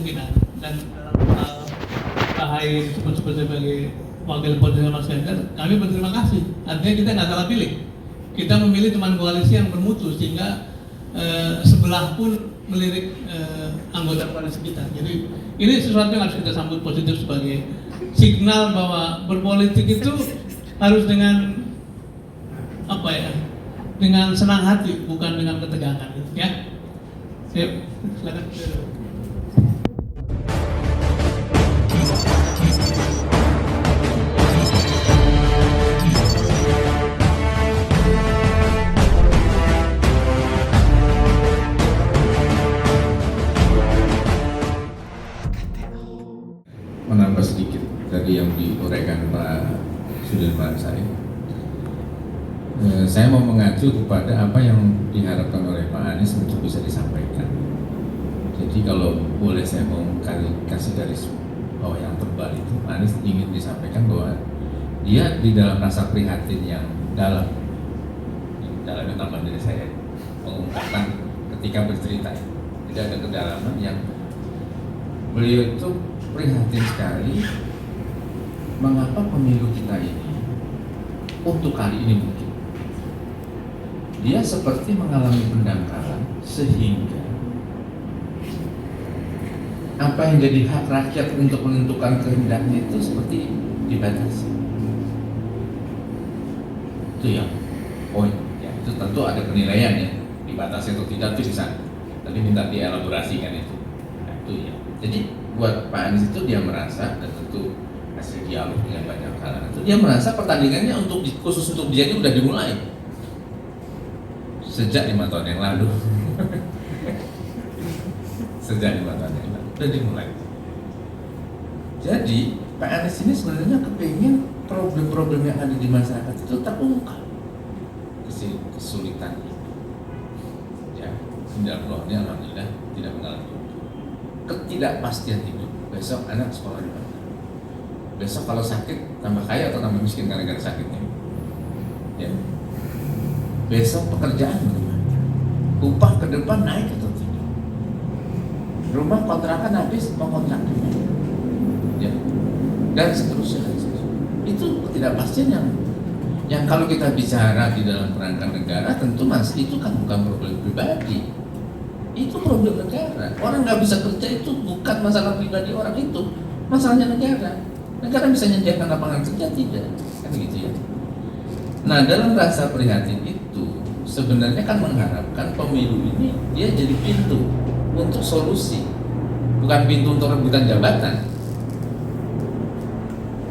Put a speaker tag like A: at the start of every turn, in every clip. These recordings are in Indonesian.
A: kepemimpinan dan Ahy disebut sebagai wakil potensial Mas Ganjar, kami berterima kasih. Artinya kita nggak salah pilih. Kita memilih teman koalisi yang bermutu sehingga sebelah pun melirik anggota koalisi kita. Jadi ini sesuatu yang harus kita sambut positif sebagai signal bahwa berpolitik itu harus dengan apa ya? Dengan senang hati, bukan dengan ketegangan, ya. Silakan.
B: Menambah sedikit dari yang diuraikan Pak Sudirman saya mau mengacu kepada apa yang diharapkan oleh Pak Anies untuk bisa disampaikan. Jadi kalau boleh saya mau kasih garis bawah yang tebal itu, Pak Anies ingin disampaikan bahwa dia di dalam rasa prihatin yang dalam yang tambah dari saya mengungkapkan ketika bercerita, tidak ada kedalaman yang beliau itu prihatin sekali mengapa pemilu kita ini untuk kali ini mungkin dia seperti mengalami pendangkalan sehingga apa yang jadi hak rakyat untuk menentukan kehendaknya itu seperti dibatasi. Itu yang poin ya, itu tentu ada penilaian ya, dibatasi atau tidak itu bisa tapi minta dielaborasikan itu. Nah, itu ya. Jadi buat Pak Anies itu dia merasa, dan tentu hasil dialog dengan banyak kalangan itu dia merasa pertandingannya khusus untuk dia ini udah dimulai sejak 5 tahun yang lalu. Sejak 5 tahun yang lalu udah dimulai. Jadi Pak Anies ini sebenarnya kepingin problem-problem yang ada di masyarakat itu terungkap. Kesulitan ya, ini alhamdulillah tidak mengalami ketidakpastian hidup. Besok anak sekolah di mana? Besok kalau sakit tambah kaya atau tambah miskin gara-gara sakitnya? Ya. Besok pekerjaan bagaimana? Upah ke depan naik atau tidak? Rumah kontrakan habis mau kontrak di mana? Ya. Dan seterusnya. Itu ketidakpastian yang kalau kita bicara di dalam kerangka negara tentu mas itu kan bukan problem pribadi. Itu problem negara. Orang nggak bisa kerja itu bukan masalah pribadi orang itu, masalahnya negara. Negara bisa menyediakan lapangan kerja tidak, kan gitu ya. Nah dalam rasa prihatin itu sebenarnya kan mengharapkan pemilu ini dia jadi pintu untuk solusi, bukan pintu untuk rebutan jabatan.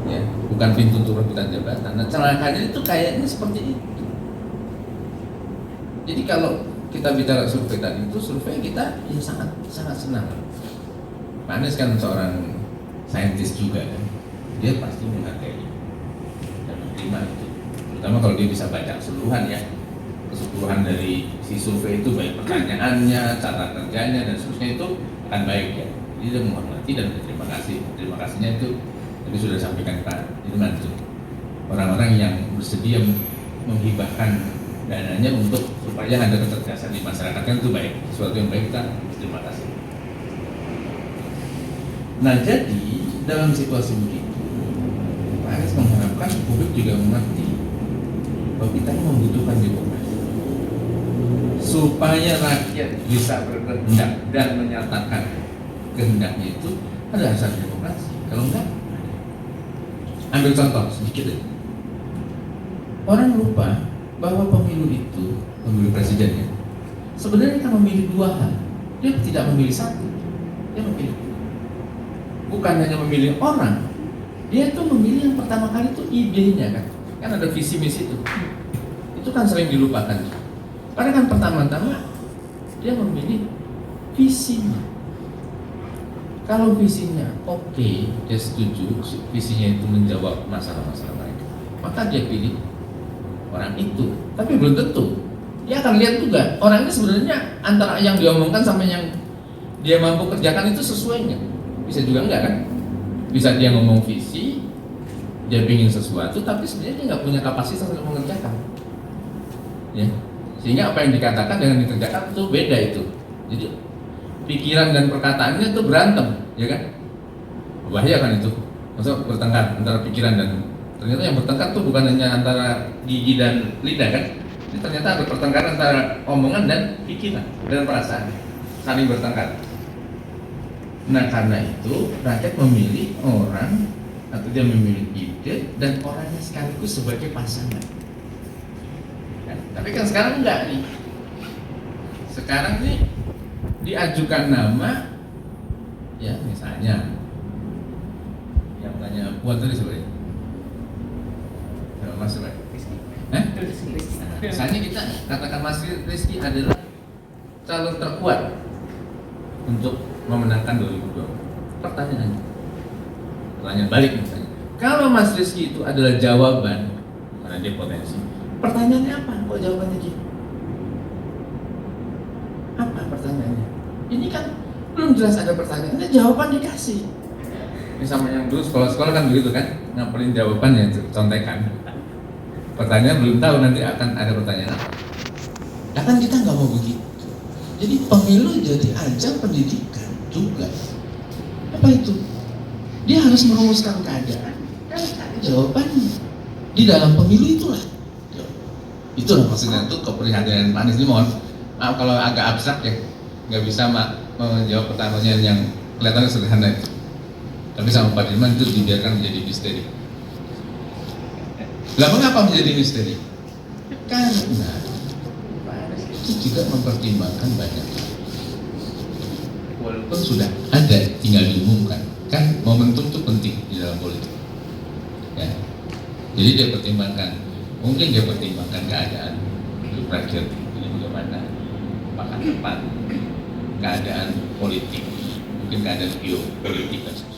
B: Ya, bukan pintu untuk rebutan jabatan. Nah celakanya itu kayaknya seperti itu. Jadi kalau kita bicara survei tadi itu, survei kita ya sangat senang. Pak Anies kan seorang saintis juga kan, dia pasti menghargai dan menerima itu. Terutama kalau dia bisa baca keseluruhan ya, keseluruhan dari si survei itu, baik pertanyaannya, cara kerjanya dan seterusnya itu akan baik ya. Jadi dia menghormati dan berterima kasih. Terima kasihnya itu tadi sudah disampaikan Pak Dirman itu, orang-orang yang bersedia menghibahkan dananya untuk supaya ada kecerdasan di masyarakat kan itu baik, sesuatu yang baik, kita terima kasih. Nah jadi dalam situasi begitu Pak Anies mengharapkan publik juga mengerti bahwa kita membutuhkan demokrasi supaya rakyat bisa berkehendak dan menyatakan kehendaknya itu ada asas demokrasi. Kalau enggak, ambil contoh sedikit aja. Orang lupa bahwa pemilu itu, pemilu presidennya sebenarnya kan memilih dua hal. Dia tidak memilih satu, dia memilih dua. Bukan hanya memilih orang, dia itu memilih yang pertama kali itu idenya kan ada visi misi itu kan sering dilupakan. Karena kan pertama-tama dia memilih visinya. Kalau visinya oke, dia setuju, visinya itu menjawab masalah-masalah mereka, maka dia pilih orang itu. Tapi belum tentu dia akan lihat juga orang ini sebenarnya antara yang diomongkan sama yang dia mampu kerjakan itu sesuai nggak? Bisa juga enggak kan? Bisa dia ngomong visi, dia ingin sesuatu, tapi sebenarnya dia nggak punya kapasitas untuk mengerjakan. Ya, sehingga apa yang dikatakan dengan dikerjakan itu beda itu. Jadi pikiran dan perkataannya itu berantem. ya kan? Bahaya kan itu. Masa bertengkar antara pikiran dan ternyata yang bertengkar tuh bukan hanya antara gigi dan lidah kan? Ini ternyata ada pertengkaran antara omongan dan pikiran dan perasaan, saling bertengkar. Nah karena itu rakyat memilih orang atau dia memilih ide dan orangnya sekaligus sebagai pasangan. Kan? Tapi kan sekarang enggak nih. Sekarang nih diajukan nama, ya misalnya yang tanya Puan tadi sebenarnya, Mas sebenarnya. Misalnya kita katakan Mas Rizky adalah calon terkuat untuk memenangkan 2024. Pertanyaan balik misalnya, kalau Mas Rizky itu adalah jawaban karena dia potensi, pertanyaannya apa? Kok jawabannya gitu? Apa pertanyaannya? Ini kan belum jelas ada pertanyaannya, jawaban dikasih. Ini sama yang dulu sekolah-sekolah kan begitu kan, ngapalin jawabannya, contekan. Pertanyaan belum tahu nanti akan ada pertanyaan apa. Ya kan kita nggak mau begitu. Jadi pemilu jadi ajang pendidikan juga. Apa itu? Dia harus merumuskan keadaan dan ada jawabannya. Di dalam pemilu itulah. Itulah maksudnya itu keprihatinan Pak Anies ini, mohon maaf kalau agak abstrak ya, nggak bisa menjawab pertanyaan yang kelihatannya sederhana itu. Tapi sama Pak Dirman itu dibiarkan menjadi misteri. Lah mengapa menjadi misteri? Karena Pak Anies itu juga mempertimbangkan banyak hal. Walaupun sudah ada, tinggal diumumkan. Kan momentum itu penting di dalam politik. Ya. Jadi dia pertimbangkan, mungkin dia pertimbangkan keadaan berakhir ini bagaimana, makan depan, keadaan politik, mungkin keadaan geopolitik dan sebagainya.